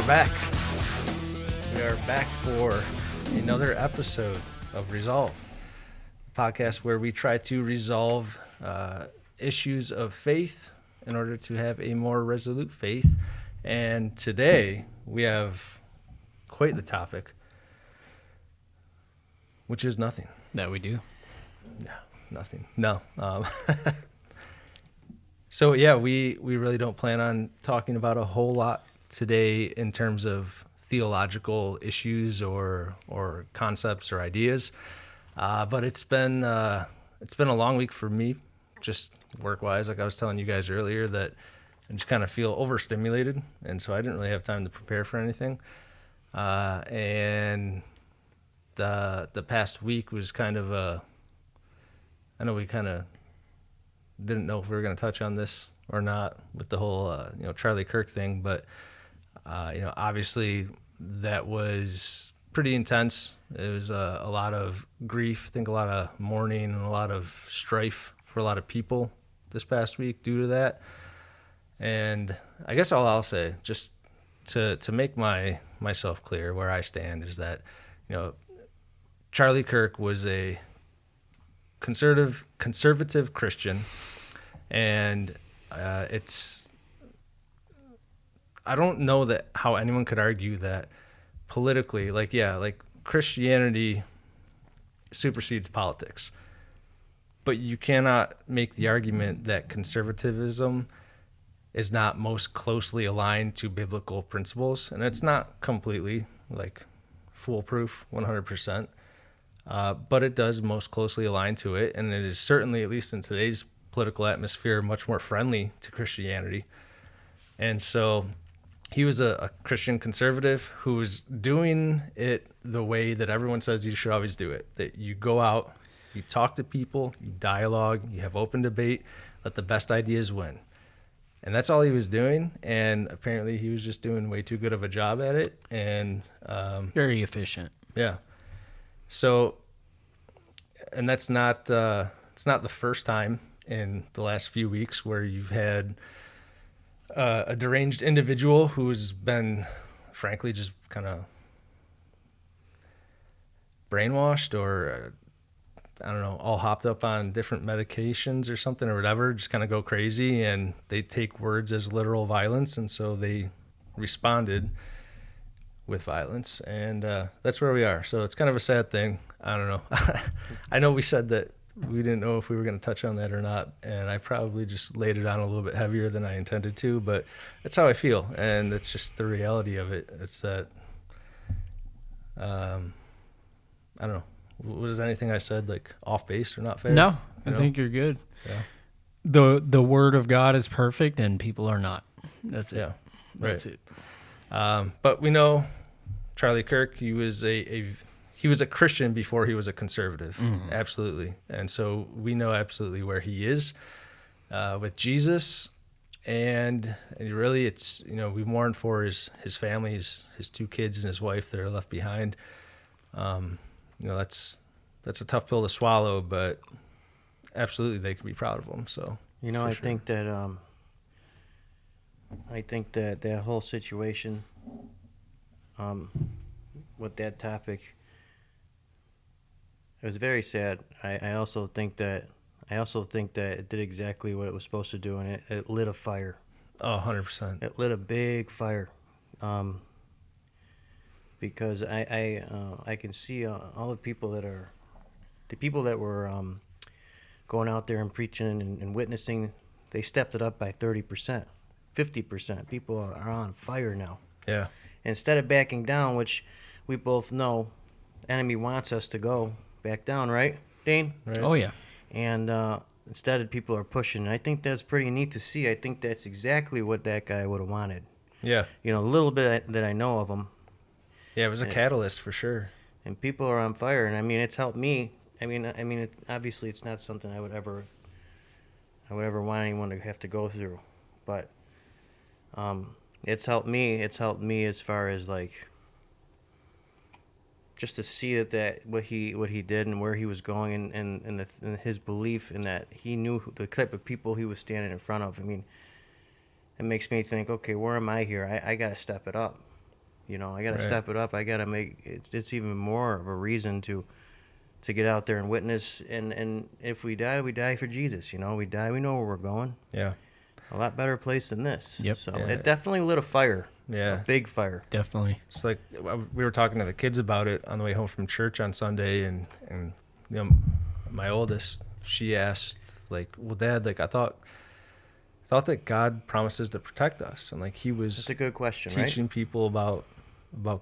back. We are back for another episode of Resolve, a podcast where we try to resolve issues of faith in order to have a more resolute faith. And today we have quite the topic, which is nothing. That we do. No, nothing. No. So yeah, we really don't plan on talking about a whole lot today in terms of theological issues or concepts or ideas. But it's been a long week for me, just work-wise. Like I was telling you guys earlier, that I just kind of feel overstimulated, and so I didn't really have time to prepare for anything. And the past week was kind of I know we kind of didn't know if we were going to touch on this or not with the whole, Charlie Kirk thing, but, obviously that was pretty intense. It was a lot of grief, I think a lot of mourning and a lot of strife for a lot of people this past week due to that. And I guess all I'll say, just to make myself clear where I stand, is that, Charlie Kirk was a conservative Christian, and I don't know that how anyone could argue that politically, like Christianity supersedes politics, but you cannot make the argument that conservatism is not most closely aligned to biblical principles, and it's not completely foolproof 100%. But it does most closely align to it, and it is certainly, at least in today's political atmosphere, much more friendly to Christianity. And so he was a Christian conservative who was doing it the way that everyone says you should always do it, that you go out, you talk to people, you dialogue, you have open debate, let the best ideas win. And that's all he was doing, and apparently he was just doing way too good of a job at it. And Very efficient. Yeah. So, and that's not, it's not the first time in the last few weeks where you've had a deranged individual who's been, frankly, just kind of brainwashed or, I don't know, all hopped up on different medications or something or whatever, just kind of go crazy, and they take words as literal violence, and so they responded with violence, and that's where we are. So it's kind of a sad thing. I don't know. I know we said that we didn't know if we were going to touch on that or not, and I probably just laid it on a little bit heavier than I intended to, but that's how I feel, and it's just the reality of it. It's that, I don't know. Was anything I said off base or not fair? No, I think you're good. Yeah. The word of God is perfect, and people are not. That's it. Yeah, right. That's it. But we know Charlie Kirk, he was a Christian before he was a conservative. Mm-hmm. Absolutely. And so we know absolutely where he is with Jesus. And really it's, we mourn for his family, his two kids and his wife that are left behind. That's a tough pill to swallow, but absolutely they could be proud of him. So, I think that that whole situation with that topic, it was very sad. I also think that it did exactly what it was supposed to do, and it lit a fire. Oh, 100%. It lit a big fire. Because I can see all the people that were going out there and preaching and witnessing, they stepped it up by 30%. 50%. People are on fire now. Yeah. Instead of backing down, which we both know the enemy wants us to go back down, right, Dane? Right. Oh, yeah. And instead of people are pushing. And I think that's pretty neat to see. I think that's exactly what that guy would have wanted. Yeah. A little bit that I know of him. Yeah, it was a catalyst for sure. And people are on fire. And, it's helped me. Obviously it's not something I would ever want anyone to have to go through. But it's helped me. It's helped me as far as just to see that what he did and where he was going and his belief in that he knew the type of people he was standing in front of. It makes me think, okay, where am I here? I got to step it up. You know, I got to Right. step it up. I got to make it's even more of a reason to get out there and witness. And if we die for Jesus. You know, we die, we know where we're going. Yeah. A lot better place than this. Yep. So Yeah. it definitely lit a fire. Yeah. A big fire. Definitely. It's like we were talking to the kids about it on the way home from church on Sunday, and you know, my oldest, she asked, like, well, Dad, like, I thought that God promises to protect us, and like he was That's a good question, teaching right? people about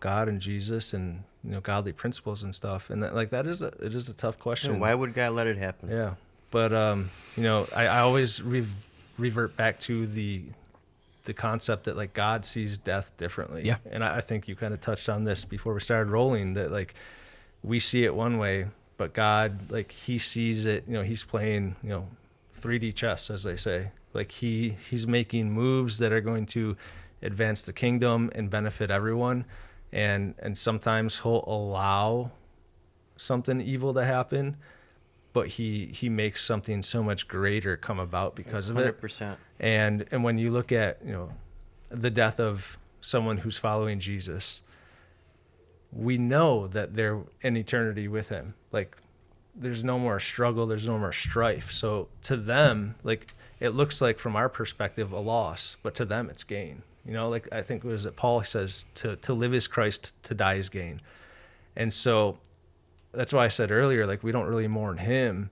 God and Jesus and, you know, godly principles and stuff, and that, like, it is a tough question. Yeah, why would God let it happen? Yeah, but you know, I always revert back to the concept that, like, God sees death differently. Yeah. And I think you kind of touched on this before we started rolling, that like we see it one way, but God, like, he sees it, you know, he's playing, you know, 3D chess, as they say. Like he's making moves that are going to advance the kingdom and benefit everyone. And sometimes he'll allow something evil to happen, but he makes something so much greater come about because of it. 100%. And when you look at, you know, the death of someone who's following Jesus, we know that they're in eternity with him. Like, there's no more struggle, there's no more strife. So to them, like, it looks like from our perspective a loss, but to them it's gain. You know, like, I think it was that Paul says to live is Christ, to die is gain. And so that's why I said earlier, like, we don't really mourn him.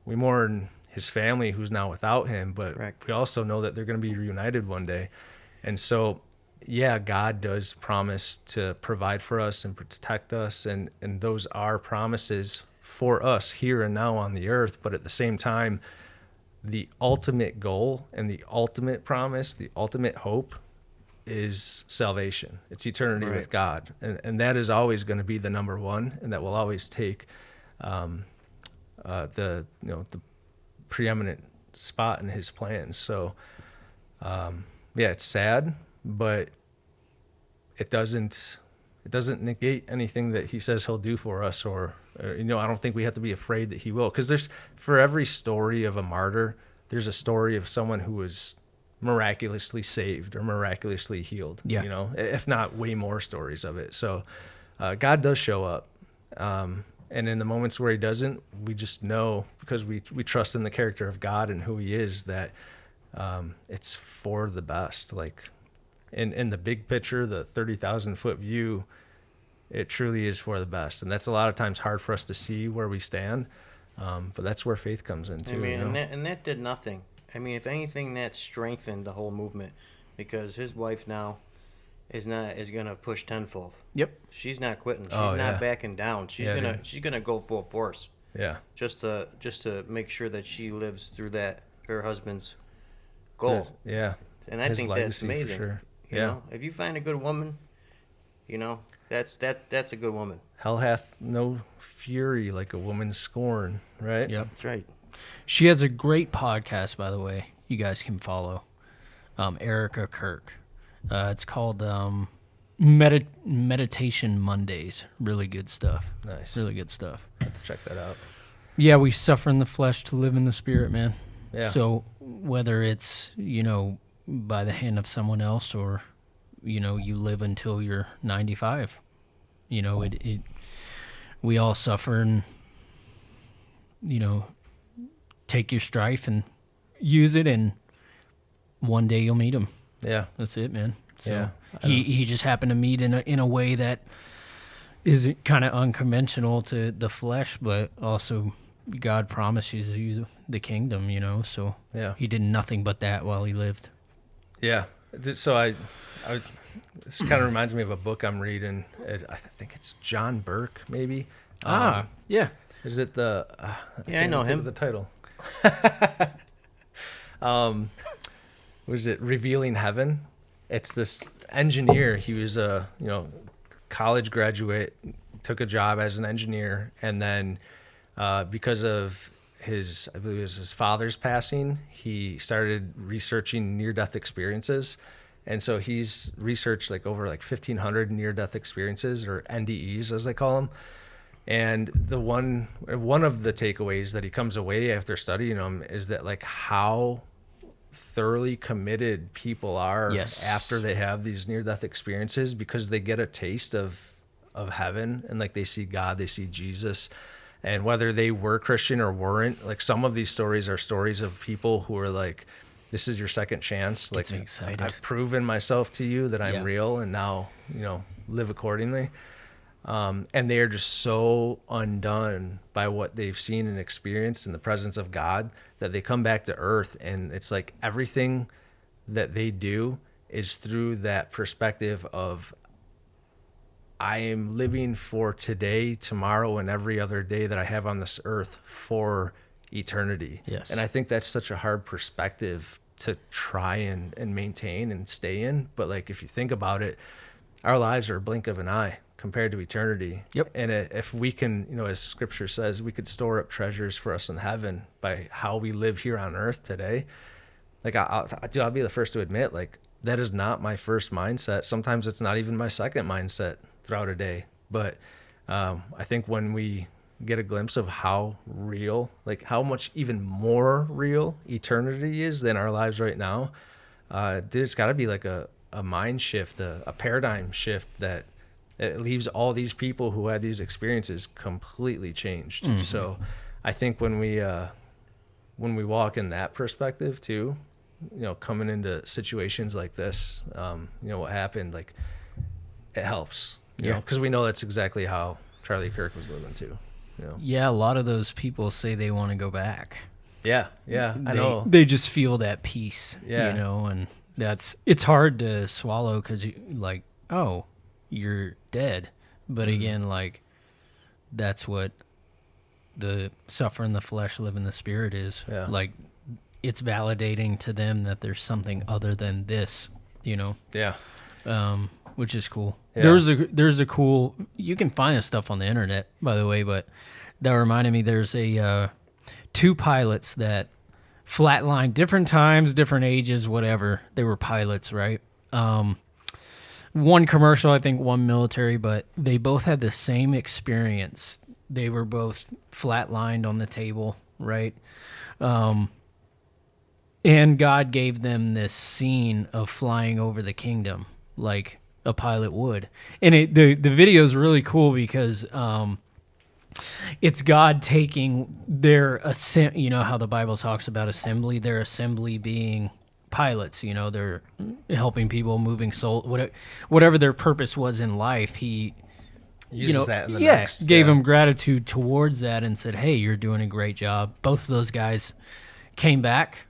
We mourn his family who's now without him, but Correct. we also know that they're going to be reunited one day. And so, yeah, God does promise to provide for us and protect us, and those are promises for us here and now on the earth. But at the same time, the ultimate goal and the ultimate promise, the ultimate hope is salvation. It's eternity Right. with God. And that is always going to be the number one, and that will always take the preeminent spot in his plans. So yeah, it's sad, but it doesn't negate anything that he says he'll do for us, or you know, I don't think we have to be afraid that he will, because there's, for every story of a martyr, there's a story of someone who was miraculously saved or miraculously healed. Yeah. You know, if not way more stories of it. So God does show up, and in the moments where he doesn't, we just know, because we trust in the character of God and who he is, that it's for the best. Like, in the big picture, the 30,000 foot view, it truly is for the best. And that's a lot of times hard for us to see where we stand. But that's where faith comes in too. I mean, you know? and that did nothing. I mean, if anything, that strengthened the whole movement, because his wife now is gonna push tenfold. Yep. She's not quitting. She's Oh, not yeah. backing down. She's Yeah, gonna dude. she's gonna go full force, Yeah. just to make sure that she lives through her husband's goal. Yeah. And I His think that's legacy, for amazing. sure. You Yeah. know, if you find a good woman, you know, that's a good woman. Hell hath no fury like a woman's scorn, right? Yep. That's right. She has a great podcast, by the way. You guys can follow Erica Kirk. It's called Meditation Mondays. Really good stuff. Nice. Really good stuff. Have to check that out. Yeah, we suffer in the flesh to live in the spirit, man. Yeah. So whether it's, you know, by the hand of someone else, or, you know, you live until you're 95, you know, we all suffer, and, you know, take your strife and use it, and one day you'll meet him. Yeah. That's it, man. So Yeah. he just happened to meet in a way that is kind of unconventional to the flesh, but also God promises you the kingdom, you know. So Yeah. he did nothing but that while he lived. Yeah. So I this kind of reminds me of a book I'm reading. I think it's John Burke, maybe. Yeah. Is it the? Yeah, I know him. The title. Was it Revealing Heaven? It's this engineer. He was a college graduate, took a job as an engineer, and then because of I believe it was his father's passing, he started researching near-death experiences. And so he's researched over 1,500 near-death experiences, or NDEs as they call them. And the one of the takeaways that he comes away after studying them is that how thoroughly committed people are Yes. after they have these near-death experiences, because they get a taste of heaven, and like they see God, they see Jesus. And whether they were Christian or weren't, like some of these stories are stories of people who are like, this is your second chance. Like, Gets me excited. I've proven myself to you that I'm Yeah. real, and now, live accordingly. And they are just so undone by what they've seen and experienced in the presence of God that they come back to earth, and it's like everything that they do is through that perspective of, I am living for today, tomorrow, and every other day that I have on this earth for eternity. Yes. And I think that's such a hard perspective to try and maintain and stay in. But like, if you think about it, our lives are a blink of an eye compared to eternity. Yep. And if we can, as scripture says, we could store up treasures for us in heaven by how we live here on earth today. Like, I'll be the first to admit, like, that is not my first mindset. Sometimes it's not even my second mindset throughout a day. But I think when we get a glimpse of how real, like how much even more real eternity is than our lives right now, there's got to be like a mind shift, a paradigm shift that it leaves all these people who had these experiences completely changed. Mm-hmm. So I think when we walk in that perspective too, coming into situations like this, what happened, like, it helps, because we know that's exactly how Charlie Kirk was living too. Yeah, a lot of those people say they want to go back. Yeah, I know. They just feel that peace, Yeah. and it's hard to swallow because you like, oh, you're dead. But again, like, that's what the suffer in the flesh, live in the spirit is. Yeah. Like, it's validating to them that there's something other than this, Yeah. which is cool. Yeah. There's a cool, you can find this stuff on the internet, by the way, but that reminded me, there's a two pilots that flatlined, different times, different ages, whatever. They were pilots, right? One commercial, I think, one military, but they both had the same experience. They were both flatlined on the table, right? And God gave them this scene of flying over the kingdom like a pilot would. And the video is really cool because it's God taking their, how the Bible talks about assembly, their assembly being pilots, they're helping people, moving soul, whatever their purpose was in life. He uses that in the next. Gave them gratitude towards that and said, hey, you're doing a great job. Both of those guys came back,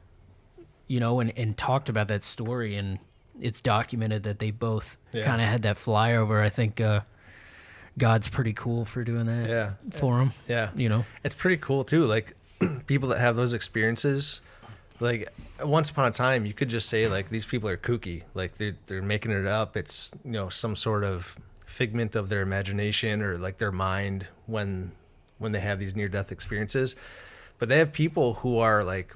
and talked about that story, and it's documented that they both kind of had that flyover. I think God's pretty cool for doing that for them. Yeah. It's pretty cool too. Like, people that have those experiences, like, once upon a time, you could just say, like, these people are kooky. Like, they're making it up. It's, some sort of figment of their imagination or like their mind when they have these near-death experiences. But they have people who are like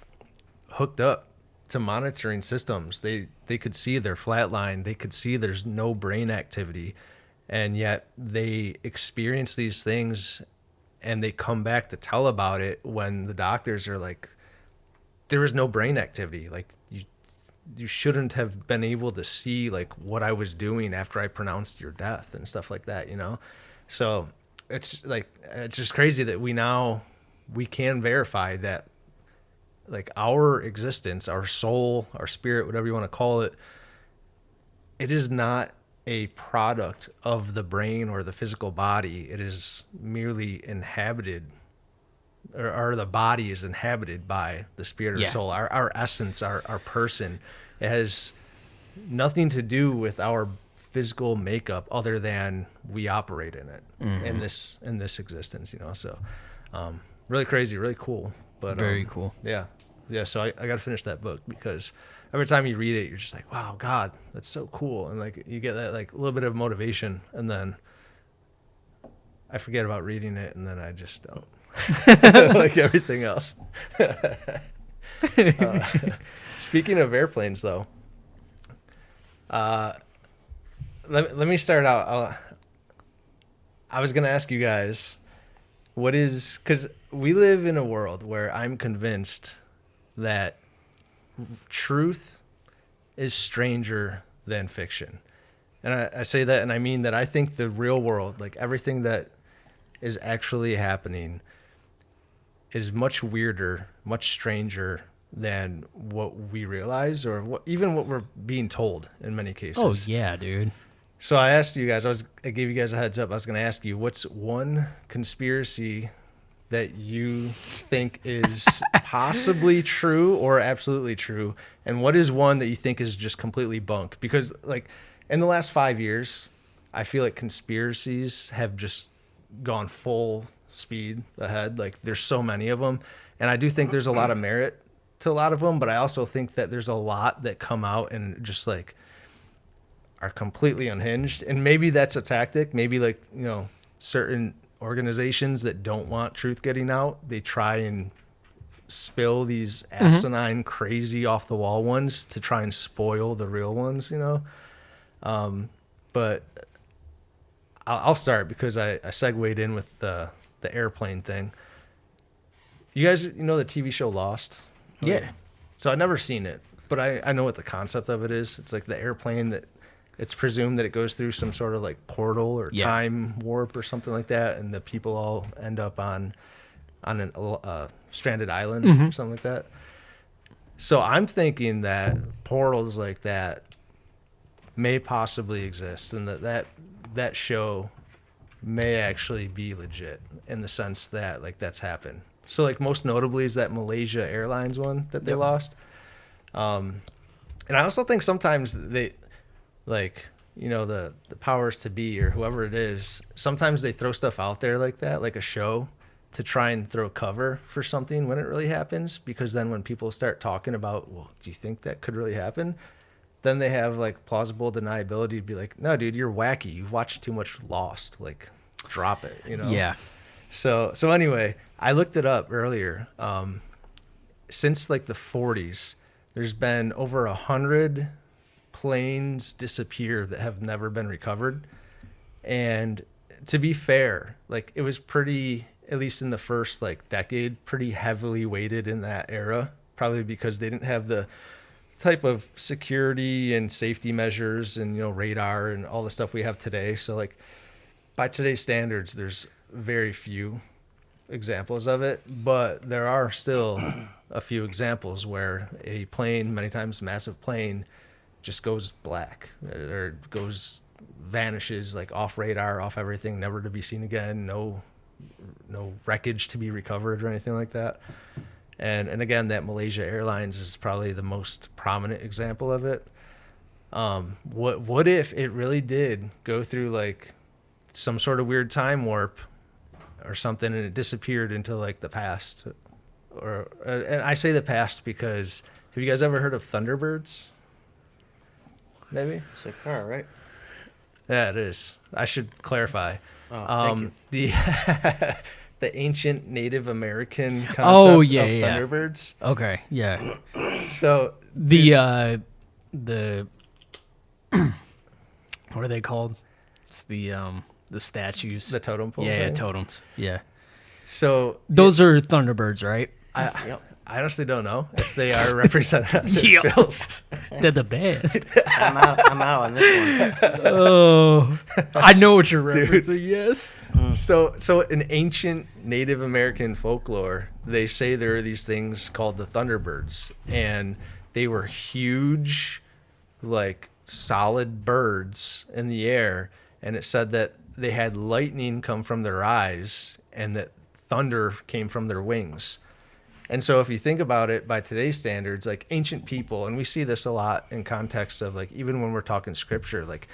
hooked up to monitoring systems. They could see they're flatline. They could see there's no brain activity, and yet they experience these things, and they come back to tell about it when the doctors are like, there is no brain activity. Like, you shouldn't have been able to see like what I was doing after I pronounced your death and stuff like that, So it's like, it's just crazy that we can verify that, like, our existence, our soul, our spirit, whatever you want to call it, it is not a product of the brain or the physical body. It is merely inhabited, or the body is inhabited by the spirit or soul. Our essence, our person, it has nothing to do with our physical makeup other than we operate in it, in this existence, So really crazy, really cool. But very cool. Yeah. So I got to finish that book, because every time you read it, you're just like, wow, God, that's so cool. And like, you get that like little bit of motivation, and then I forget about reading it, and then I just don't. Like everything else. Speaking of airplanes, though, let me start out. I was going to ask you guys, because we live in a world where I'm convinced that truth is stranger than fiction. And I say that, and I mean that I think the real world, like everything that is actually happening, is much weirder, much stranger than what we realize, or even what we're being told in many cases. Oh yeah, dude. So I asked you guys, I gave you guys a heads up. I was going to ask you, what's one conspiracy that you think is possibly true or absolutely true? And what is one that you think is just completely bunk? Because like in the last 5 years, I feel like conspiracies have just gone full speed ahead. Like there's so many of them. And I do think there's a lot of merit to a lot of them, but I also think that there's a lot that come out and just like are completely unhinged. And maybe that's a tactic. Maybe like, you know, certain organizations that don't want truth getting out, they try and spill these asinine, crazy off the wall ones to try and spoil the real ones, you know? But I'll start because I segued in with the airplane thing. You guys, you know the TV show Lost? Yeah. So I've never seen it, but I know what the concept of it is. It's like the airplane that it's presumed that it goes through some sort of like portal or time warp or something like that, and the people all end up on a stranded island or something like that. So I'm thinking that portals like that may possibly exist, and that show may actually be legit in the sense that like that's happened. So like most notably is that Malaysia Airlines one that they lost. And I also think sometimes they, like, you know, the powers to be or whoever it is, sometimes they throw stuff out there like that, like a show, to try and throw cover for something when it really happens. Because then when people start talking about, well, do you think that could really happen? Then they have like plausible deniability to be like, no, dude, you're wacky. You've watched too much Lost. Like, drop it, you know? Yeah. So anyway, I looked it up earlier. Since like the 40s, there's been over 100 planes disappear that have never been recovered. And to be fair, like it was pretty, at least in the first like decade, pretty heavily weighted in that era, probably because they didn't have the type of security and safety measures and, you know, radar and all the stuff we have today. So like by today's standards, there's very few examples of it, but there are still a few examples where a plane, many times massive plane, just goes black or vanishes, like off radar, off everything, never to be seen again. No wreckage to be recovered or anything like that. And again, that Malaysia Airlines is probably the most prominent example of it. What if it really did go through like some sort of weird time warp or something, and it disappeared into like the past? Or and I say the past because have you guys ever heard of Thunderbirds? Maybe It's a car, right? yeah, it is. I should clarify. Thank you. The ancient Native American concept Oh, of yeah. Thunderbirds. Okay. Yeah. So The what are they called? It's the statues. the totem pole. yeah, thing. totems. Yeah. So Those are Thunderbirds, right? Yep. I honestly don't know if they are represented. Yep. They're the best. I'm out on this one. Oh, I know what you're referencing. Yes. So in ancient Native American folklore, they say there are these things called the Thunderbirds, and they were huge, like solid birds in the air, and it said that they had lightning come from their eyes and that thunder came from their wings. And so if you think about it by today's standards, like ancient people, and we see this a lot in context of like, even when we're talking scripture, like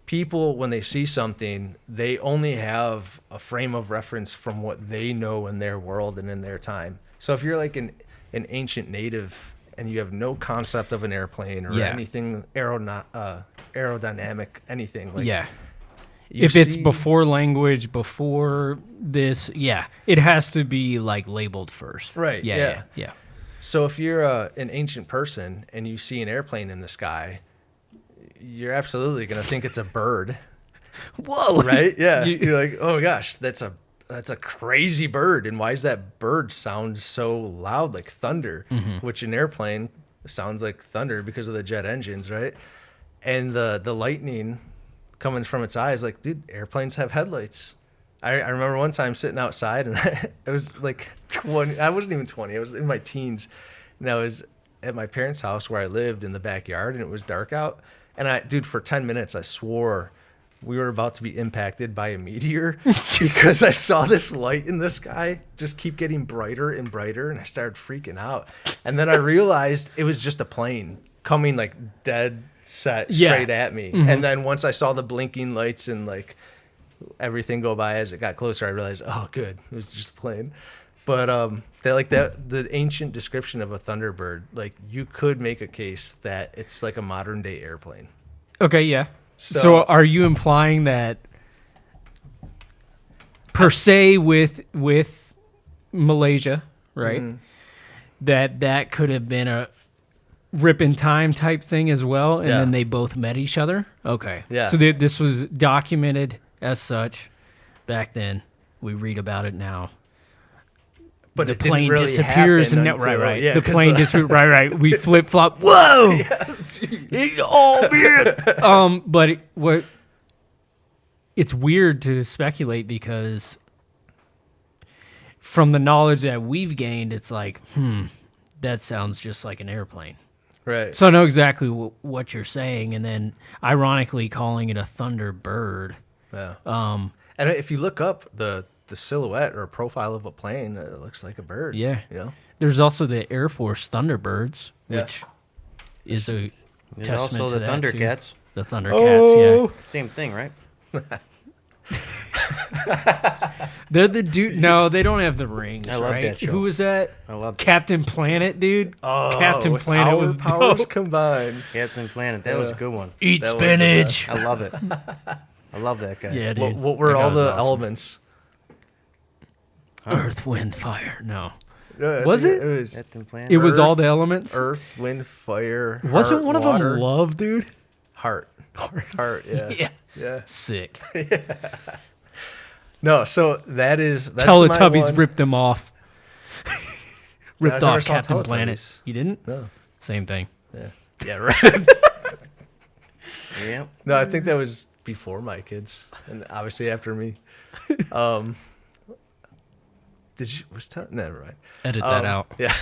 people, when they see something, they only have a frame of reference from what they know in their world and in their time. So if you're like an ancient native and you have no concept of an airplane or anything aerodynamic, anything like Yeah. If it's before language, before this, it has to be like labeled first. Right, Yeah. So if you're an ancient person and you see an airplane in the sky, you're absolutely going to think it's a bird. Whoa. Right? Yeah. You're like, oh my gosh, that's a crazy bird. And why does that bird sound so loud, like thunder? Which an airplane sounds like thunder because of the jet engines, right? And the lightning coming from its eyes, like, dude, airplanes have headlights. I remember one time sitting outside, and it was like 20. I wasn't even 20. I was in my teens, and I was at my parents' house where I lived in the backyard, and it was dark out. And dude, for 10 minutes, I swore we were about to be impacted by a meteor because I saw this light in the sky just keep getting brighter and brighter, and I started freaking out. And then I realized it was just a plane coming like dead set straight at me. And then once I saw the blinking lights and like everything go by as it got closer, I realized, oh, good, it was just a plane. But the ancient description of a thunderbird, like you could make a case that it's like a modern day airplane. Okay, yeah. So are you implying that per se with Malaysia, right? That could have been a rip in time type thing as well, and then they both met each other? Okay. Yeah. So this was documented as such back then. We read about it now. But the it didn't plane really disappears and happen until- right. yeah, the 'cause plane disappears. Right. We flip flop. Whoa! Oh man. It's weird to speculate because from the knowledge that we've gained, it's like, that sounds just like an airplane. Right. So I know exactly what you're saying, and then ironically calling it a Thunderbird. Yeah. And if you look up the silhouette or profile of a plane, it looks like a bird. Yeah. You know? There's also the Air Force Thunderbirds, Yeah. which is a There's testament also to the that, too. Thundercats. The Thundercats, Same thing, right? yeah. They're the dude. No, they don't have the rings, I love right? that show. Who was that? I love Captain Planet, dude. Oh, Captain with Planet our was powers dope. combined. Captain Planet. That was a good one. Eat That was the spinach. I love it. I love that guy. Yeah, dude. What were That guy all was the awesome. elements? Earth, wind, fire. No. I Was think it? It was Captain Planet. It was all Earth, the elements. earth, wind, fire. Wasn't heart, one of water, them love, dude? Heart. Heart. Yeah. Yeah. Yeah. Sick. No, so that's Teletubbies my one. ripped them off. Ripped never off saw Captain Planet. Teletubbies. You didn't? No. Same thing. Yeah. Yeah. Right. Yeah. No, I think that was before my kids, and obviously after me. Never mind. Edit that out. Yeah.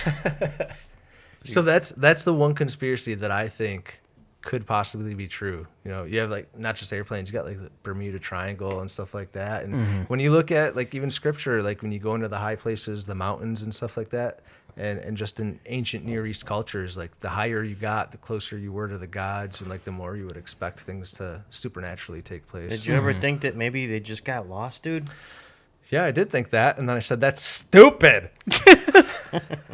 So that's the one conspiracy that I think could possibly be true. You know, you have like not just airplanes, you got like the Bermuda Triangle and stuff like that. And when you look at like even scripture, like when you go into the high places, the mountains and stuff like that, and just in ancient Near East cultures, like the higher you got, the closer you were to the gods, and like the more you would expect things to supernaturally take place. Did you ever think that maybe they just got lost, dude? Yeah, I did think that, and then I said that's stupid.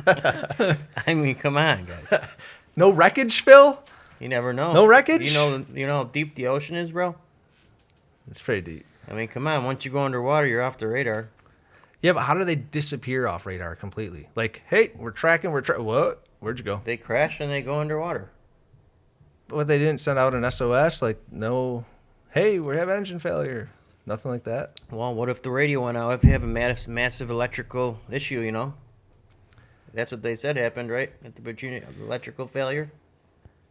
I mean, come on, guys. No wreckage, Phil? You never know. No wreckage? You know how deep the ocean is, bro? It's pretty deep. I mean, come on. Once you go underwater, you're off the radar. Yeah, but how do they disappear off radar completely? Like, hey, we're tracking, what? Where'd you go? They crash and they go underwater. But they didn't send out an SOS, like, no, hey, we have engine failure. Nothing like that. Well, what if the radio went out? If you have a massive electrical issue, you know? That's what they said happened, right? At the Virginia electrical failure.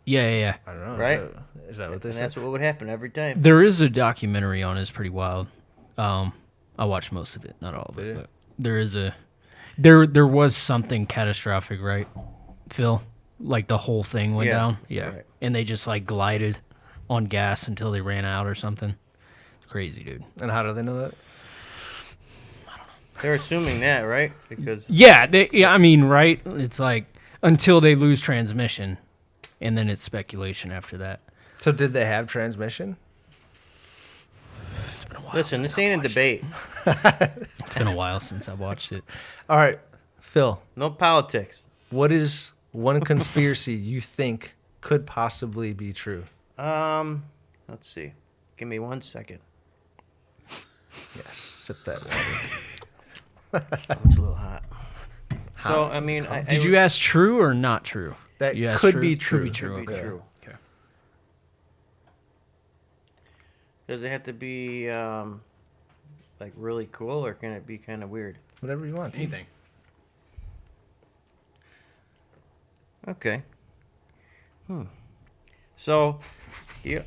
Yeah. I don't know. Right? Is that what they And said? that's what would happen every time. There is a documentary on it. It's pretty wild. I watched most of it, not all of Did it. you? But there is there was something catastrophic, right, Phil? Like the whole thing went Yeah, down. Yeah. right. And they just like glided on gas until they ran out or something. It's crazy, dude. And how do they know that? They're assuming that, right? Because Yeah, I mean, right? It's like until they lose transmission, and then it's speculation after that. So did they have transmission? It's been a while. listen, since this ain't a debate. It's been a while since I watched it. All right, Phil, No politics. what is one conspiracy you think could possibly be true? Let's see. Give me 1 second. Yes, sip that water. It's a little hot. So, I mean, Did you ask true or not true? That You asked could be true. Could be true. Could be Okay. true. Okay. Does it have to be like really cool, or can it be kind of weird? Whatever you want. Anything. Okay. So, yeah,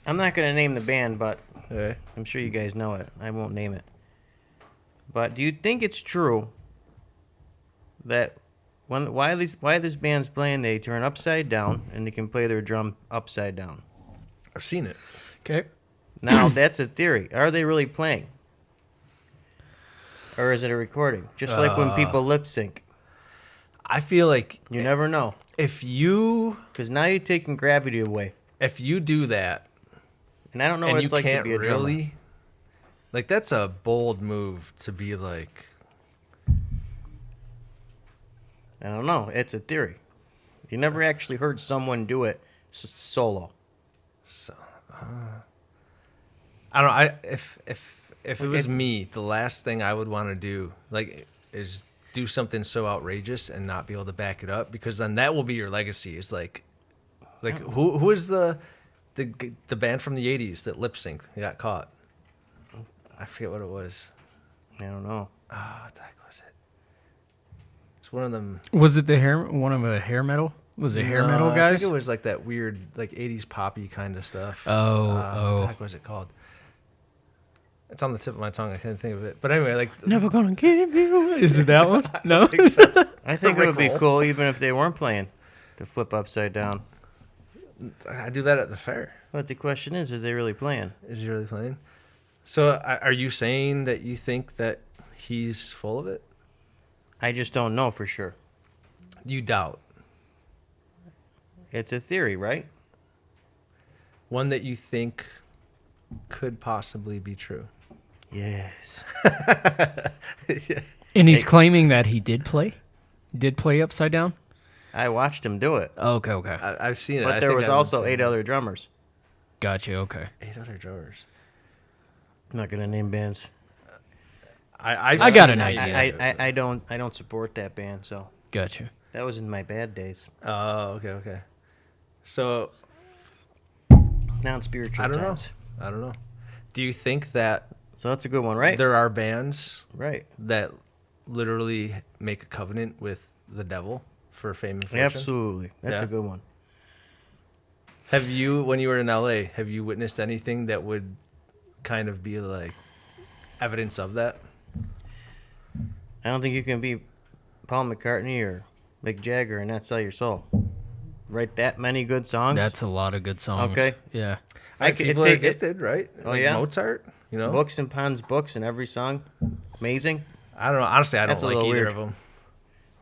I'm not going to name the band, but Yeah. I'm sure you guys know it. I won't name it. But do you think it's true that why this band's playing, they turn upside down and they can play their drum upside down? I've seen it. Okay. Now, that's a theory. Are they really playing? Or is it a recording? Just like when people lip sync. I feel like You never know. if you Because now you're taking gravity away. do that And I don't know and what you it's like to can't be a drummer. really, like that's a bold move to be like. I don't know. It's a theory. You never actually heard someone do it solo. So, I don't know. If it was it's- me, the last thing I would want to do is do something so outrageous and not be able to back it up, because then that will be your legacy. It's like who is the band from the '80s that lip synced? They got caught. I forget what it was. I don't know. Oh, what the heck was it? It's one of them. Was it one of a hair metal? Was it hair metal I guys? think it was like that weird, like '80s poppy kind of stuff. Oh, What the heck was it called? It's on the tip of my tongue. I can't think of it. But anyway, like Never gonna give you. Is it that one? No. I think it would be Rick roll. cool even if they weren't playing to flip upside down. I do that at the fair. But the question is they really playing? Is he really playing? So are you saying that you think that he's full of it? I just don't know for sure. You doubt. It's a theory, right? One that you think could possibly be true. Yes. Yeah. And he's claiming that he did play upside down. I watched him do it. Okay. I've seen it. But I there think was I've also seen 8 it. other drummers. Gotcha. Okay. 8 other drawers. I'm not going to name bands. I got an idea. I don't support that band, so Gotcha. that was in my bad days. Oh, okay. So Non-spiritual I don't times. know. I don't know. Do you think that So that's a good one, right? there are bands Right. that literally make a covenant with the devil for fame and fortune? Absolutely. That's Yeah. a good one. Have you, when you were in LA, have you witnessed anything that would kind of be like evidence of that? I don't think you can be Paul McCartney or Mick Jagger and not sell your soul. Write that many good songs. That's a lot of good songs. Okay. Yeah. Like people are gifted, right? Oh, Like yeah? Mozart, you know? Books and Pon's books and every song. Amazing. I don't know. Honestly, I That's a don't like little either weird. of them.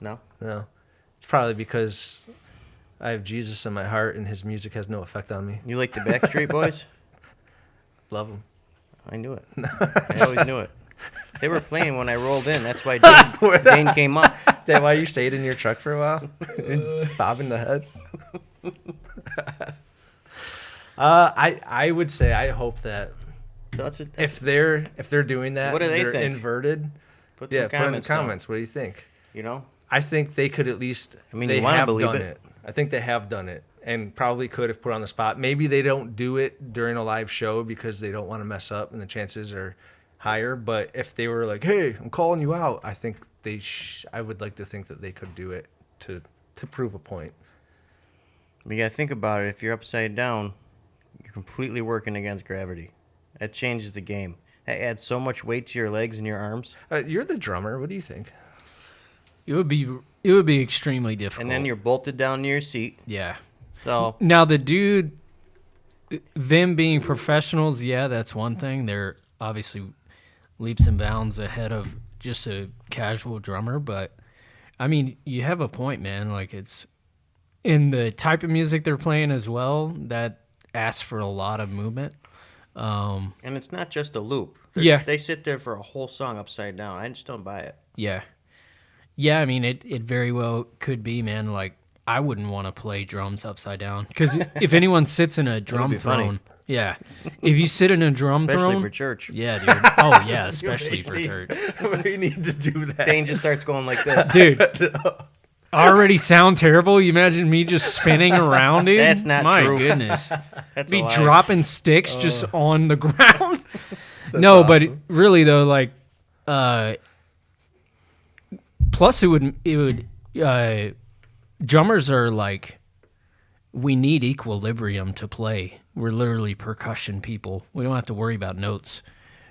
No. No. It's probably because I have Jesus in my heart and his music has no effect on me. You like the Backstreet Boys? Love them. I knew it. I always knew it. They were playing when I rolled in. That's why Dane came up. Is that why you stayed in your truck for a while? Bobbing the head? I would say I hope that So that's a, if they're doing that, What do they they're think? inverted. put some Yeah, put in the comments down, comments. What do you think? you know? I think they could at least. I mean, they you wanna have believe done it. it. I think they have done it, and probably could have put on the spot. Maybe they don't do it during a live show because they don't want to mess up, and the chances are higher. But if they were like, "Hey, I'm calling you out," I think they. I would like to think that they could do it to prove a point. You got to think about it. If you're upside down, you're completely working against gravity. That changes the game. That adds so much weight to your legs and your arms. You're the drummer. What do you think? It would be extremely difficult. And then you're bolted down to your seat. Yeah. So Now the dude, them being professionals, yeah, that's one thing. They're obviously leaps and bounds ahead of just a casual drummer. But I mean, you have a point, man. Like it's in the type of music they're playing as well. That asks for a lot of movement. and it's not just a loop. Yeah. They sit there for a whole song upside down. I just don't buy it. Yeah. Yeah, I mean, it very well could be, man. Like, I wouldn't want to play drums upside down. Because if anyone sits in a drum be funny. throne, yeah. If you sit in a drum Especially throne, for church. yeah, dude. Oh, yeah, especially for church. We need to do that. Dane just starts going like this. Dude, already sound terrible. You imagine me just spinning around, dude? That's not My true. goodness. That's Be a lie. dropping sticks just on the ground. No, awesome. but really though, like, plus it would drummers are like we need equilibrium to play. We're literally percussion people. We don't have to worry about notes.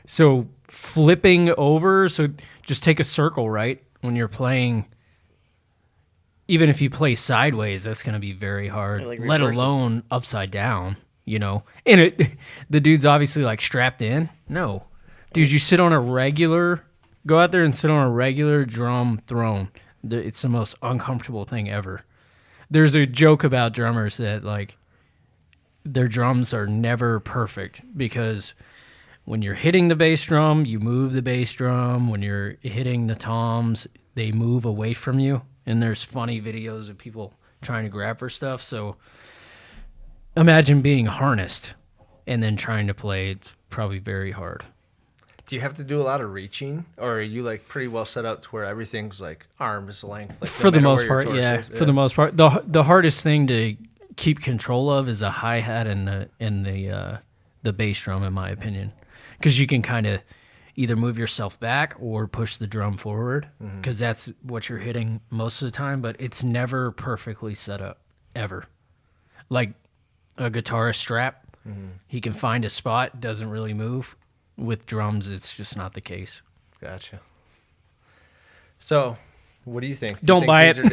So flipping over, so just take a circle, right? When you're playing, even if you play sideways, that's going to be very hard, Yeah, like let reverses. alone upside down, you know? And the dude's obviously like strapped in. No. Dude, you sit on a regular, go out there and sit on a regular drum throne. It's the most uncomfortable thing ever. There's a joke about drummers that like their drums are never perfect because when you're hitting the bass drum, you move the bass drum. When you're hitting the toms, they move away from you. And there's funny videos of people trying to grab for stuff. So imagine being harnessed and then trying to play. It's probably very hard. Do you have to do a lot of reaching, or are you like pretty well set up to where everything's like arm's length? Like, For the matter most where your part, torso yeah. is? For the most part, the hardest thing to keep control of is a hi hat and the bass drum, in my opinion, because you can kind of either move yourself back or push the drum forward, because that's what you're hitting most of the time. But it's never perfectly set up ever. Like a guitarist strap, he can find a spot, doesn't really move. With drums, it's just not the case. Gotcha. So, what do you think? Do you Don't think buy dudes it. are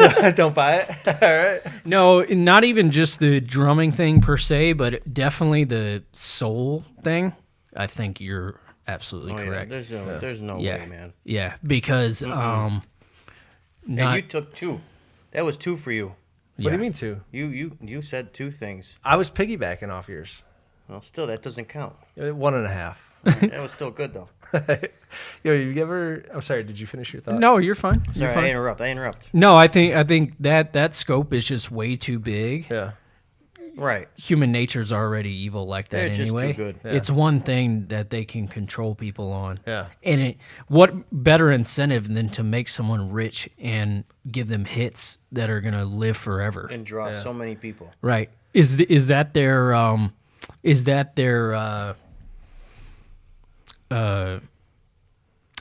doing it? Don't buy it. All right. No, not even just the drumming thing per se, but definitely the soul thing. I think you're absolutely Oh, yeah. correct. There's no Yeah. way, man. Yeah, because And not you took 2. That was 2 for you. What do you mean two? You said 2 things. I was piggybacking off yours. Well, still, that doesn't count. 1.5. That was still good, though. Yo, you ever? I'm sorry. Did you finish your thought? No, you're fine. Sorry, You're fine. I interrupt. No, I think that scope is just way too big. Yeah. Right. Human nature's already evil like that They're just too anyway. good. Yeah. It's one thing that they can control people on. Yeah. And what better incentive than to make someone rich and give them hits that are going to live forever? And draw Yeah. so many people. Right. Is that their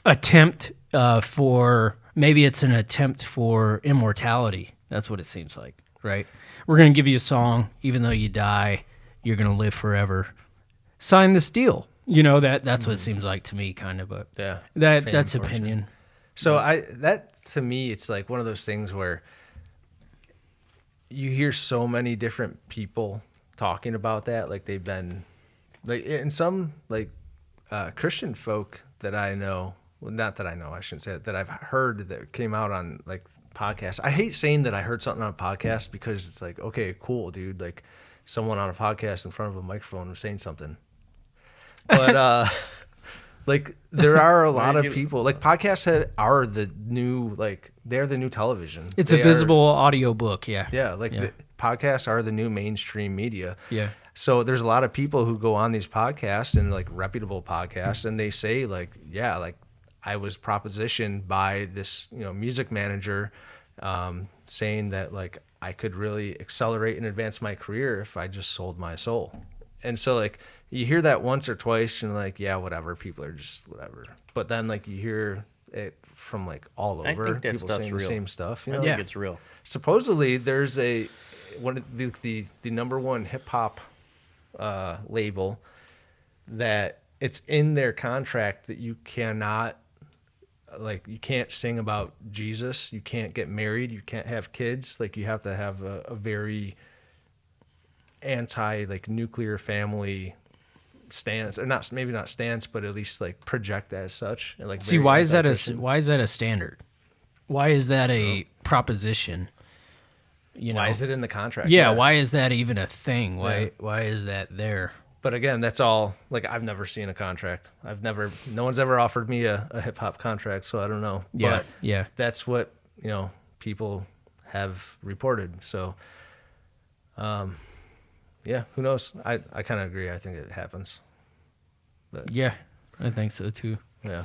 attempt for, maybe it's an attempt for immortality. That's what it seems like, right? We're going to give you a song, even though you die, you're going to live forever. Sign this deal. You know, that's what it seems like to me, kind of, but Yeah. that's Fame, fortune. opinion. So that to me, it's like one of those things where you hear so many different people talking about that. Like they've been like, and some like Christian folk that I know, well, not that I know, I shouldn't say that I've heard that came out on like podcasts. I hate saying that I heard something on a podcast because it's like, okay, cool, dude. Like someone on a podcast in front of a microphone was saying something. But like there are a lot of people, like podcasts are the new, like they're the new television. It's They a are- visible audio book, yeah. Yeah, like Yeah. The podcasts are the new mainstream media. Yeah. So there's a lot of people who go on these podcasts and like reputable podcasts, and they say like, yeah, like I was propositioned by this, music manager, saying that like I could really accelerate and advance my career if I just sold my soul. And so like you hear that once or twice and like, yeah, whatever, people are just whatever. But then like you hear it from like all over, I think that people stuff's saying real. the same stuff. You I know? think Yeah. it's real. Supposedly there's one of the number one hip hop label that it's in their contract that you cannot, like, you can't sing about Jesus, you can't get married, you can't have kids, like you have to have a very anti like nuclear family stance, or not, maybe not stance, but at least like project as such. And like See, very why is that anti-Christian. a standard? Why is that a proposition? You know, Why is it in the contract? Yeah, why is that even a thing? Yeah. Why is that there? But again, that's all, like, I've never seen a contract. No one's ever offered me a hip hop contract, so I don't know. Yeah, But yeah. that's what, people have reported. So, yeah, who knows? I kind of agree. I think it happens. But, Yeah, I think so too. yeah.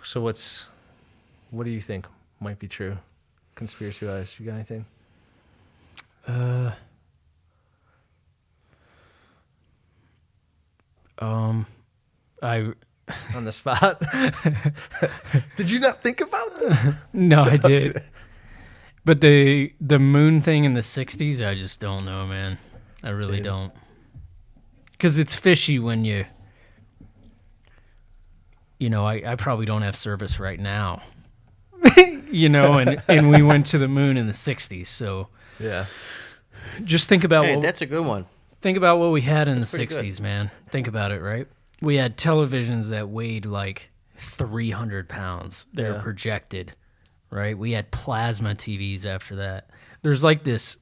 So what do you think might be true? Conspiracy wise, you got anything? I On the spot? Did you not think about this? no, I did. But the moon thing in the 60s, I just don't know, man. I really don't. Because it's fishy when you know, I probably don't have service right now. You know, and we went to the moon in the 60s, so Yeah. just think about Hey, that's a good one. think about what we had in the pretty good. 60s, man. Think about it, right? We had televisions that weighed like 300 pounds. They were Yeah. projected, right? We had plasma TVs after that. There's like this,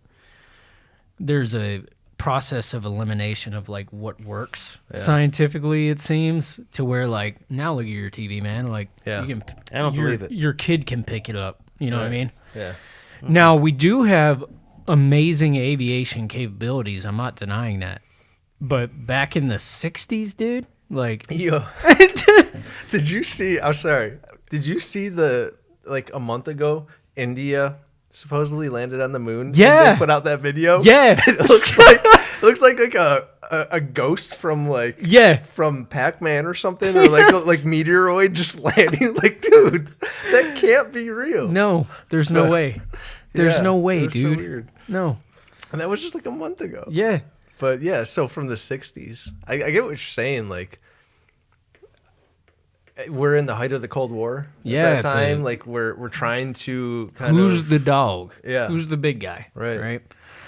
there's a process of elimination of like what works scientifically, it seems, to where like, now look at your TV, man. Like, Yeah. you can, I don't believe it. Your kid can pick it up. You know what I Right. mean? Yeah. Now, we do have amazing aviation capabilities. I'm not denying that. But back in the 60s, dude, like, Yo. Did you see? I'm sorry. Did you see like a month ago, India supposedly landed on the moon? and Yeah. they put out that video. Yeah. It looks like a ghost from like yeah. from Pac-Man or something, or like meteoroid just landing. Like, dude, that can't be real. No, there's no way. There's Yeah, no way, it was so dude. weird. No. And that was just like a month ago. Yeah. But yeah, so from the 60s, I get what you're saying. Like, we're in the height of the Cold War Yeah, at it's that time. a- like, we're trying to kind Who's of the dog? Yeah. Who's the big guy? Right. Right.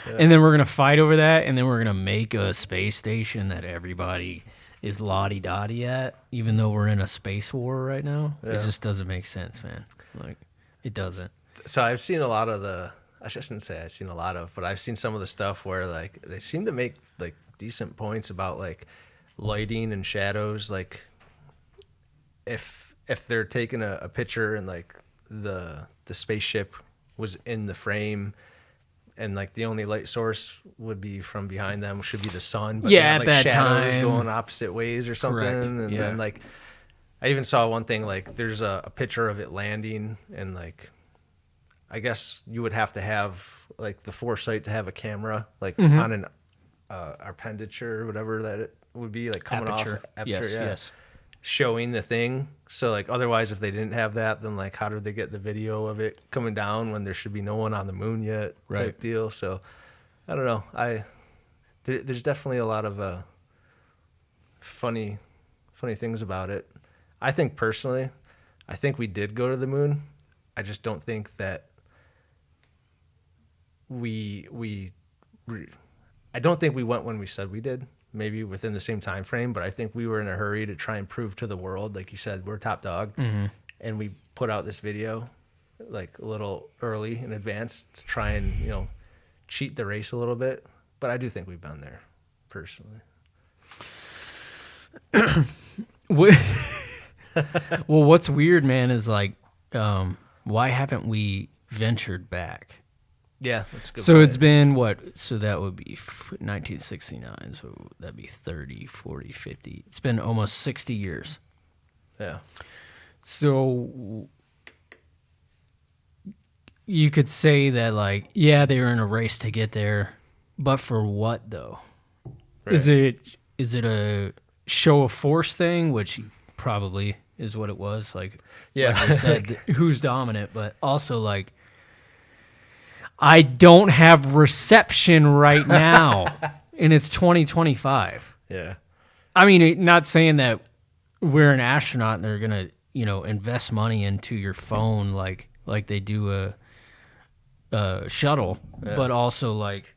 And then we're gonna fight over that, and then we're gonna make a space station that everybody is lottie-dottie at, even though we're in a space war right now. It Yeah. just doesn't make sense, man. Like, it doesn't. So I've seen a lot of I shouldn't say I've seen a lot of, but I've seen some of the stuff where like they seem to make like decent points about like lighting and shadows. Like, if they're taking a picture and like the spaceship was in the frame, and like the only light source would be from behind them, should be the sun. But Yeah, they have, at like, that shadows time. going opposite ways or something. Correct, And yeah. then like I even saw one thing, like there's a picture of it landing, and like I guess you would have to have like the foresight to have a camera like Mm-hmm. on an appendage or whatever that it would be, like coming Aperture. off aperture, Yes, yeah, yes. showing the thing. So like otherwise, if they didn't have that, then like how did they get the video of it coming down when there should be no one on the moon yet? Right. Type deal. So I don't know. There's definitely a lot of funny things about it. I think personally, I think we did go to the moon. I just don't think that I don't think we went when we said we did. Maybe within the same time frame, but I think we were in a hurry to try and prove to the world, like you said, we're top dog, and we put out this video like a little early in advance to try and cheat the race a little bit. But I do think we've been there, personally. Well, what's weird, man, is like, why haven't we ventured back? Yeah, that's a good. So point. it's been what? So that would be 1969. So that'd be 30, 40, 50. It's been almost 60 years. Yeah. So you could say that, like, yeah, they were in a race to get there, but for what though? Right. Is it a show of force thing, which probably is what it was? Like, Yeah. like you said, who's dominant, but also like, I don't have reception right now, and it's 2025. Yeah. I mean, not saying that we're an astronaut and they're gonna, invest money into your phone like they do a shuttle, but also like,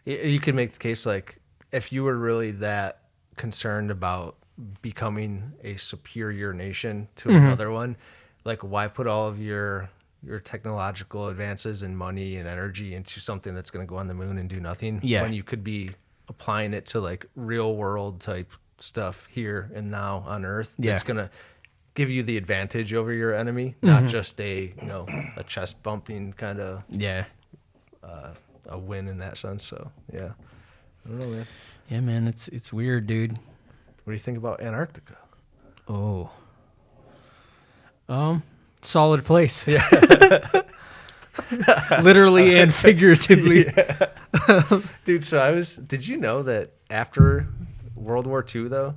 You could make the case like if you were really that concerned about becoming a superior nation to another one, like why put all of your technological advances and money and energy into something that's going to go on the moon and do nothing when you could be applying it to like real world type stuff here and now on Earth that's going to give you the advantage over your enemy, not just a chest bumping kind of a win in that sense. So yeah, I don't know, man. Yeah, man, it's weird, dude. What do you think about Antarctica? Oh, solid place. Yeah, literally and figuratively. Dude, so did you know that after World War II though,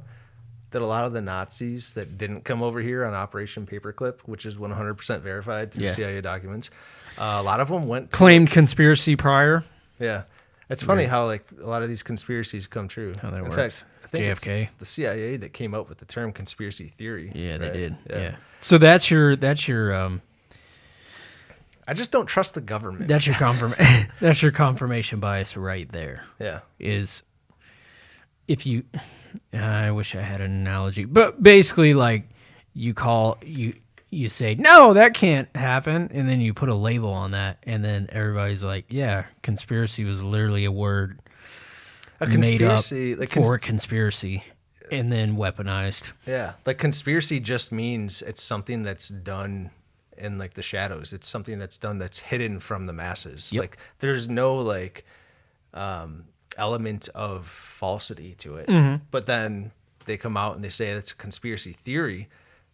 that a lot of the Nazis that didn't come over here on Operation Paperclip, which is 100% verified through Yeah. CIA documents, a lot of them went Claimed conspiracy prior. Yeah. It's funny how like a lot of these conspiracies come true. How that In works. fact, I think JFK. it's the CIA that came up with the term conspiracy theory. Yeah, they right? did. Yeah. So that's your I just don't trust the government. that's your that's your confirmation bias right there. Yeah. Is if you I wish I had an analogy, but basically like you say no, that can't happen, and then you put a label on that, and then everybody's like, yeah, conspiracy was literally a word A made up conspiracy, like for conspiracy and then weaponized. yeah, like conspiracy just means it's something that's done in like the shadows. It's something that's done that's hidden from the masses. Yep. Like there's no like element of falsity to it. But then they come out and they say it's a conspiracy theory,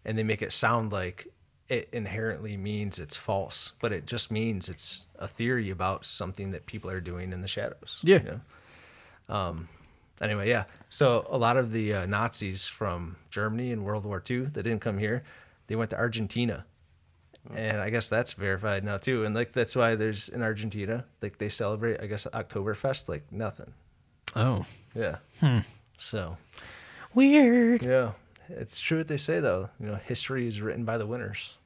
and they make it sound like it inherently means it's false, but it just means it's a theory about something that people are doing in the shadows. Yeah. You know? Anyway, yeah. So a lot of the Nazis from Germany in World War II that didn't come here, they went to Argentina. And I guess that's verified now too. And like that's why there's in Argentina, like they celebrate, I guess, Oktoberfest like nothing. Oh, Yeah. So weird. yeah. It's true what they say though. You know, history is written by the winners.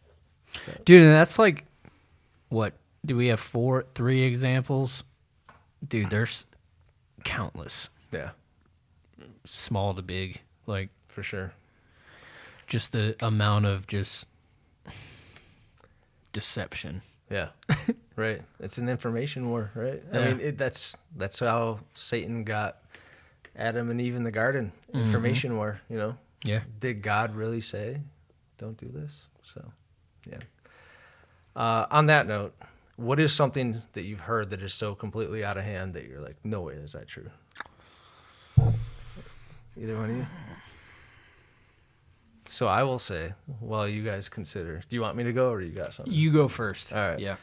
Dude, and that's like, what, do we have 3 examples? Dude, there's countless, Yeah, small to big, like for sure. just the amount of just deception. Yeah. Right. It's an information war, right? Yeah. I mean, that's how Satan got Adam and Eve in the garden. Information war, you know? Yeah. Did God really say, don't do this? So, yeah. On that note, what is something that you've heard that is so completely out of hand that you're like, no way is that true? Either one of you? So I will say, while you guys consider, do you want me to go or you got something? You go first. All right. Yeah.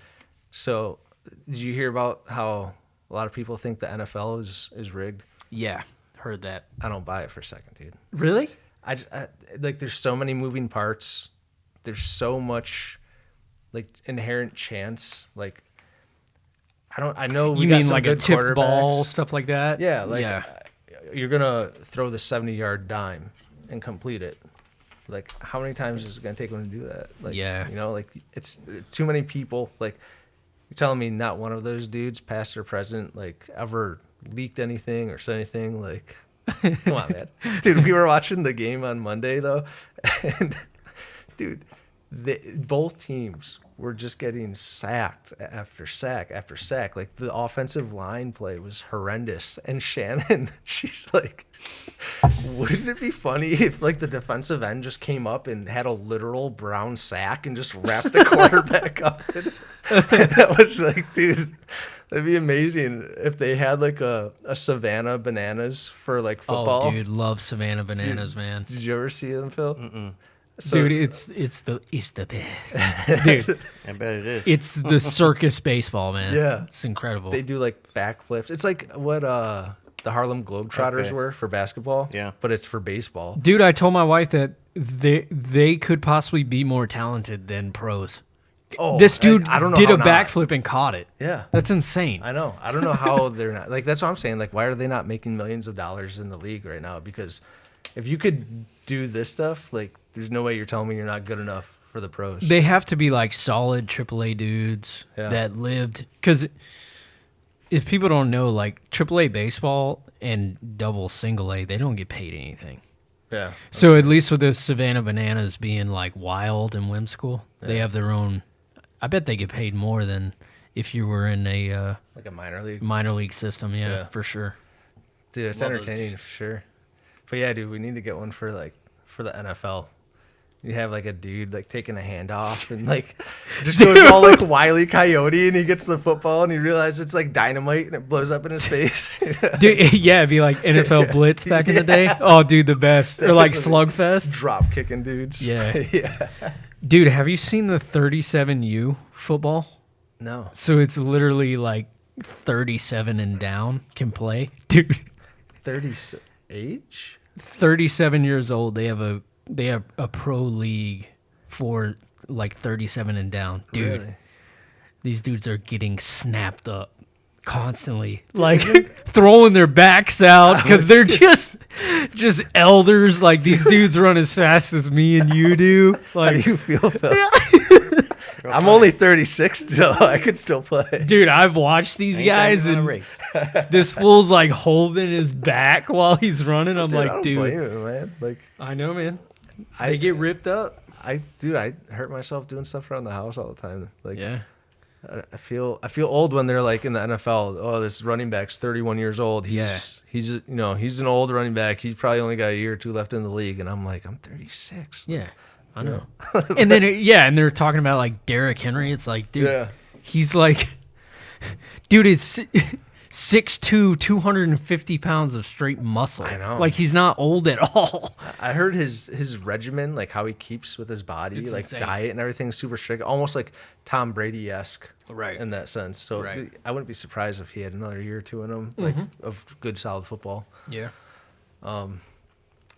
So did you hear about how a lot of people think the NFL is rigged? Yeah. Heard that. I don't buy it for a second, dude. Really? I like there's so many moving parts. There's so much like inherent chance. Like I know we You got mean some like a good tipped ball, quarterbacks. stuff like that? Yeah, like yeah. You're gonna throw the 70-yard dime and complete it. Like how many times is it gonna take one to do that? Like Yeah. you know, like it's too many people. Like you're telling me not one of those dudes, past or present, like ever leaked anything or said anything like. Come on, man. Dude, we were watching the game on Monday, though. And, dude, both teams were just getting sacked after sack after sack. Like, the offensive line play was horrendous. And Shannon, she's like, wouldn't it be funny if, like, the defensive end just came up and had a literal brown sack and just wrapped the quarterback up? And that was like, dude... That'd be amazing if they had like a Savannah Bananas for like football. Oh, dude, love Savannah Bananas, man. Did you ever see them, Phil? So, Dude, it's the best. Dude, I bet it is. it's the circus baseball, man. Yeah. It's incredible. they do like backflips. It's like what the Harlem Globetrotters Okay. were for basketball. Yeah. But it's for baseball. Dude, I told my wife that they could possibly be more talented than pros. Oh, This dude I don't know did how a not. backflip and caught it. Yeah. That's insane. I know. I don't know how they're not like that's what I'm saying. Like, why are they not making millions of dollars in the league right now? Because if you could do this stuff, like, there's no way you're telling me you're not good enough for the pros. They have to be like solid AAA dudes Yeah. that lived. Because if people don't know, like AAA baseball and double single A, they don't get paid anything. Yeah. So at least with the Savannah Bananas being like wild and whimsical, they have their own. I bet they get paid more than if you were in a Like a minor league. minor league system. Yeah, Yeah. for sure. Dude, it's Love those entertaining dudes. for sure. But yeah, dude, we need to get one for the NFL. You have like a dude like taking a handoff and like just goes all like Wile E. Coyote and he gets the football and he realizes it's like dynamite and it blows up in his face. Dude, yeah, it'd be like NFL Blitz back in the day. Oh, dude, the best. Or like Slugfest. Drop kicking dudes. Yeah. Yeah. Dude, have you seen the 37U football? No. So it's literally like 37 and down can play. Dude, 30. age? 37 years old. They have a pro league for like 37 and down. Dude, Really? these dudes are getting snapped up constantly, like throwing their backs out because they're just elders. Like, these dudes run as fast as me and you do. How do Like, you feel, Phil? I'm only 36 still. I could still play. dude, I've watched these Anytime guys, you run a and race. this fool's like holding his back while he's running. I'm Dude, I like, don't dude, blame him, man. Like, I know, man. I They get ripped up. I hurt myself doing stuff around the house all the time. Like, Yeah. I feel old when they're like in the NFL. Oh, this running back's 31 years old. He's an old running back. He's probably only got a year or two left in the league, and I'm like, I'm 36. Yeah, I know. And then, and they're talking about like Derrick Henry. It's like, dude, Yeah. he's like, dude is 6'2", 250 pounds of straight muscle. I know. Like, he's not old at all. I heard his regimen, like how he keeps with his body, It's like insane. diet and everything, super strict, almost like Tom Brady-esque, Right. in that sense. So Right. dude, I wouldn't be surprised if he had another year or two in him, like of good solid football. Yeah.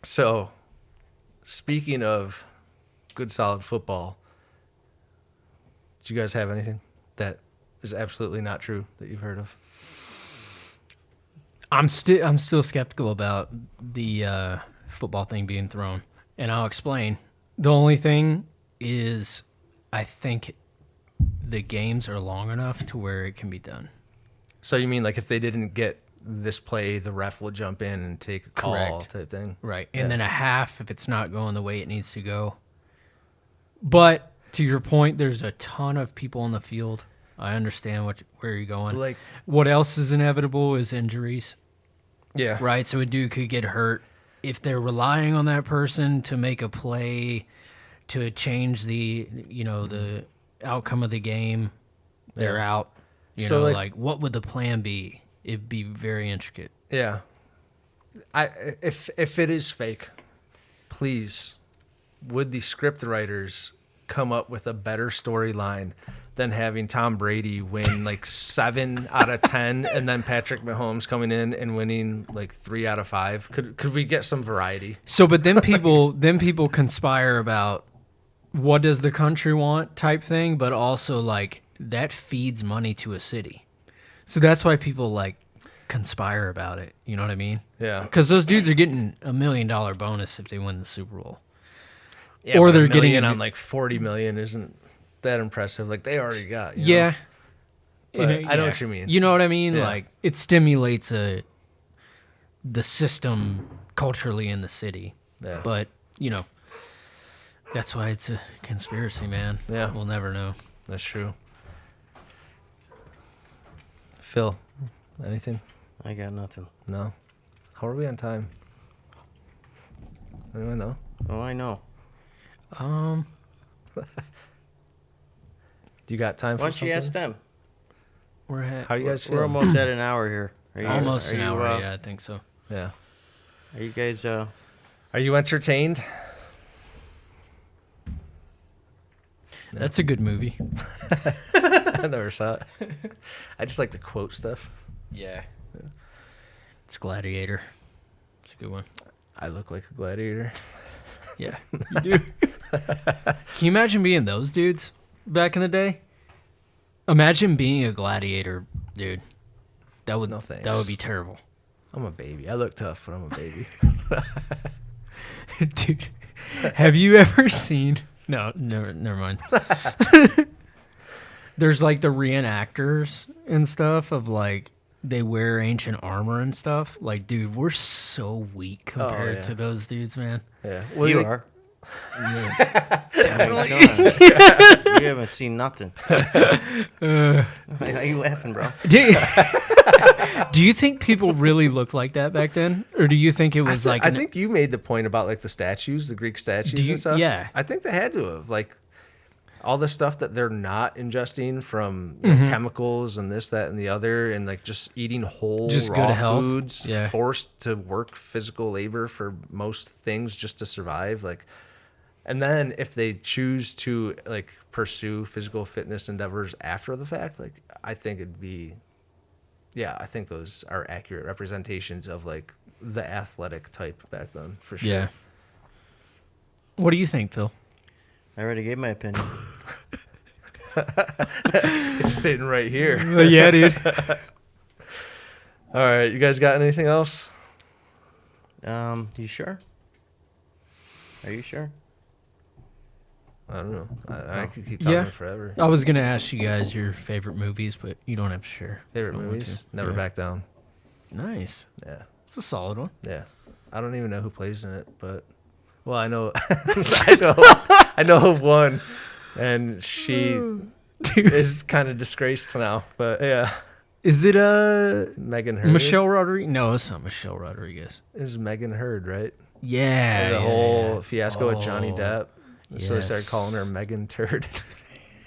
So, speaking of good solid football, do you guys have anything that is absolutely not true that you've heard of? I'm still skeptical about the football thing being thrown, and I'll explain. The only thing is, I think the games are long enough to where it can be done. So you mean like if they didn't get this play, the ref will jump in and take a call Correct. type thing? Right. Yeah. And then a half if it's not going the way it needs to go. But to your point, there's a ton of people on the field. I understand where you're going. Like, What else is inevitable is injuries, yeah. right? So a dude could get hurt. If they're relying on that person to make a play to change the outcome of the game, they're Yeah. out. So, Like, what would the plan be? It'd be very intricate. Yeah. If it is fake, please, would the script writers come up with a better storyline than having Tom Brady win like 7 out of 10 and then Patrick Mahomes coming in and winning like 3 out of 5? Could we get some variety? So, but then people conspire about what does the country want type thing, but also like that feeds money to a city. So that's why people like conspire about it. You know what I mean? Yeah. Because those dudes are getting $1 million bonus if they win the Super Bowl. Yeah, Or but they're $1 million getting- on like 40 million isn't that impressive. Like they already got. You know? Yeah. But I know what you mean. You know what I mean? Yeah. Like it stimulates the system culturally in the city. Yeah. But, that's why it's a conspiracy, man. Yeah. We'll never know. That's true. Phil, anything? I got nothing. No. How are we on time? Anyone know? Oh, I know. You got time for Why don't something? you ask them? We're at How you guys We're feeling? almost at an hour here. Are you, almost are an you, hour. Yeah, I think so. Yeah. Are you guys? Are you entertained? That's a good movie. I never saw it. I just like to quote stuff. Yeah. It's Gladiator. It's a good one. I look like a gladiator. Yeah, you do. Can you imagine being those dudes back in the day? Imagine being a gladiator, dude. That would No thanks. That would be terrible. I'm a baby. I look tough, but I'm a baby. Dude, have you ever seen? No, never mind. There's like the reenactors and stuff of like they wear ancient armor and stuff. Like, dude, we're so weak compared yeah. to those dudes, man. Yeah. you are. Definitely. You haven't seen nothing. Why are you laughing, bro? Do you think people really looked like that back then, or do you think it was like? I think you made the point about like the statues, the Greek statues and stuff. Yeah. I think they had to have like all the stuff that they're not ingesting from chemicals and this, that, and the other, and like just eating whole Just raw good health. foods, Yeah. forced to work physical labor for most things just to survive. Like, and then if they choose to like pursue physical fitness endeavors after the fact, like I think it'd be, yeah, I think those are accurate representations of like the athletic type back then for sure. Yeah. What do you think, Phil? I already gave my opinion. It's sitting right here. Yeah, dude. All right, you guys got anything else? You sure? Are you sure? I don't know. I could keep talking Yeah. forever. I was gonna ask you guys your favorite movies, but you don't have to share. Favorite if you don't want movies? to. Never Yeah. Back Down. Nice. Yeah, It's a solid one. yeah. I don't even know who plays in it, but well, I know, I know of one, and she is kind of disgraced now. But yeah, Is it Megan Hurd. Michelle Rodriguez? No, it's not Michelle Rodriguez. It was Megan Hurd, right? Yeah. The whole fiasco with Johnny Oh, Depp. So they started yes. calling her Megan Turd.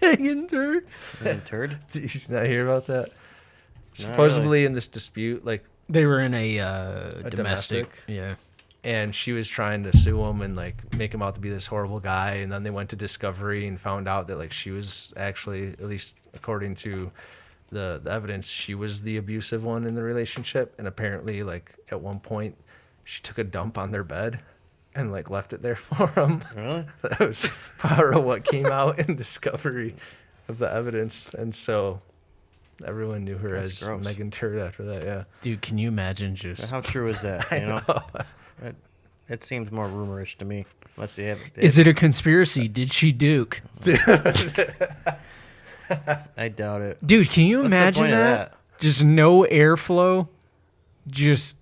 Megan Turd. Turd? Did you not hear about that? Supposedly in this dispute, like, They were in a domestic. domestic? Yeah. and she was trying to sue him and like make him out to be this horrible guy, and then they went to discovery and found out that like she was actually, at least according to the evidence, she was the abusive one in the relationship. And apparently like at one point she took a dump on their bed and like left it there for him. Really? That was part of what came out in discovery of the evidence. And so everyone knew her That's as gross. Megan Turd after that. Yeah. Dude, can you imagine just... How true is that? You know, that seems more rumorish to me. Unless they have. Is it a conspiracy? Did she duke? I doubt it. Dude, can you What's the imagine point of that? Just no airflow. Just...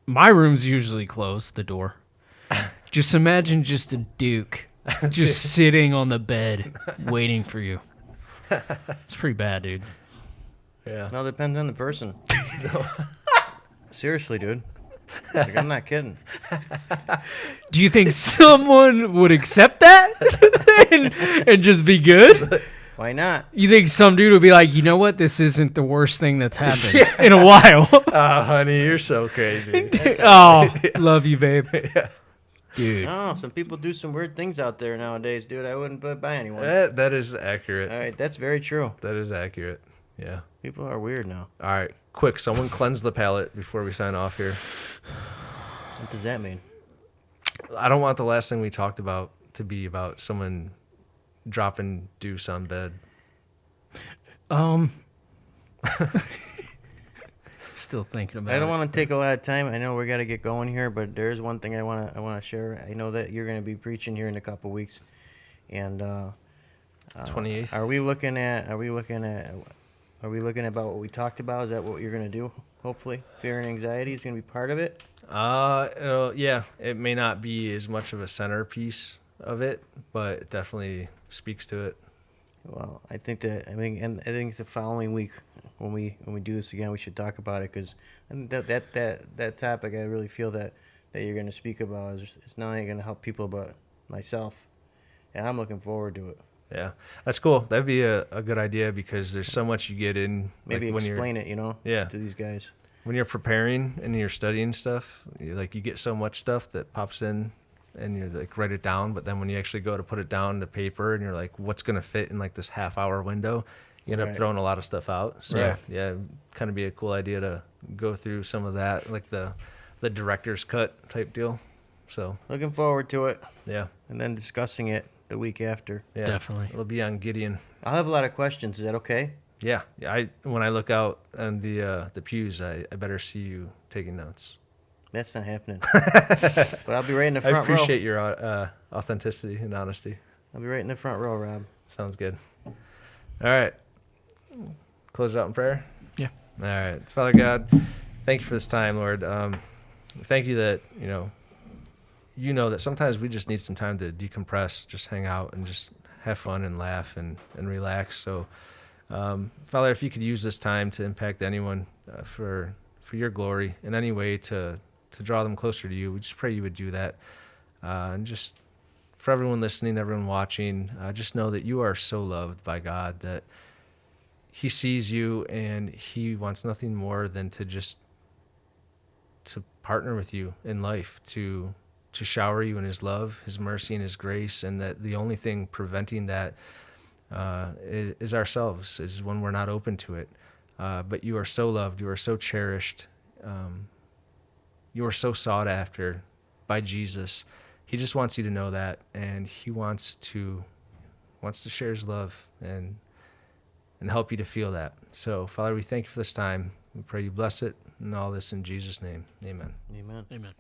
My room's usually closed, the door. Just imagine just a duke just sitting on the bed waiting for you. It's pretty bad, dude. Yeah. No, it depends on the person. Seriously, dude. Like, I'm not kidding. Do you think someone would accept that and just be good? Why not? You think some dude would be like, you know what? This isn't the worst thing that's happened in a while. Oh, honey, you're so crazy. Oh, love you, babe. Dude. Oh, some people do some weird things out there nowadays, dude. I wouldn't put it by anyone. That is accurate. All right, that's very true. That is accurate. Yeah. People are weird now. All right. Quick, someone cleanse the palate before we sign off here. What does that mean? I don't want the last thing we talked about to be about someone dropping deuce on bed. Still thinking about it. I don't want to take a lot of time. I know we got to get going here, but there's one thing I want to share. I know that you're going to be preaching here in a couple weeks, and 28th. Are we looking at about what we talked about? Is that what you're going to do? Hopefully, fear and anxiety is going to be part of it. Yeah. It may not be as much of a centerpiece of it, but it definitely speaks to it. Well, I think the following week when we do this again, we should talk about it, because I think that topic, I really feel that you're going to speak about is not only going to help people but myself, and I'm looking forward to it. Yeah, that's cool. That'd be a good idea, because there's so much you get in. Maybe like, when explain it, to these guys. When you're preparing and you're studying stuff, you get so much stuff that pops in, and you're like, write it down. But then when you actually go to put it down to paper, and you're like, what's gonna fit in like this half-hour window, you end up Right. throwing a lot of stuff out. So Yeah. kind of be a cool idea to go through some of that, like the director's cut type deal. So Looking forward to it, yeah, and then discussing it the week after. yeah, Definitely. it'll be on Gideon. I'll have a lot of questions. Is that okay? Yeah. When I look out on the pews, I better see you taking notes. That's not happening. But I'll be right in the front I appreciate row. your authenticity and honesty. I'll be right in the front row, Rob. Sounds good. All right. Close it out in prayer. Yeah. All right. Father God, thank you for this time, Lord. Thank you that, you know that sometimes we just need some time to decompress, just hang out and just have fun and laugh and relax. So, Father, if you could use this time to impact anyone for your glory in any way to draw them closer to you, we just pray you would do that. And just for everyone listening, everyone watching, just know that you are so loved by God, that he sees you and he wants nothing more than to partner with you in life, to shower you in his love, his mercy, and his grace, and that the only thing preventing that is ourselves, is when we're not open to it. but you are so loved. You are so cherished. You are so sought after by Jesus. He just wants you to know that, and he wants to share his love and help you to feel that. So, Father, we thank you for this time. We pray you bless it, and all this in Jesus' name. Amen. Amen. Amen.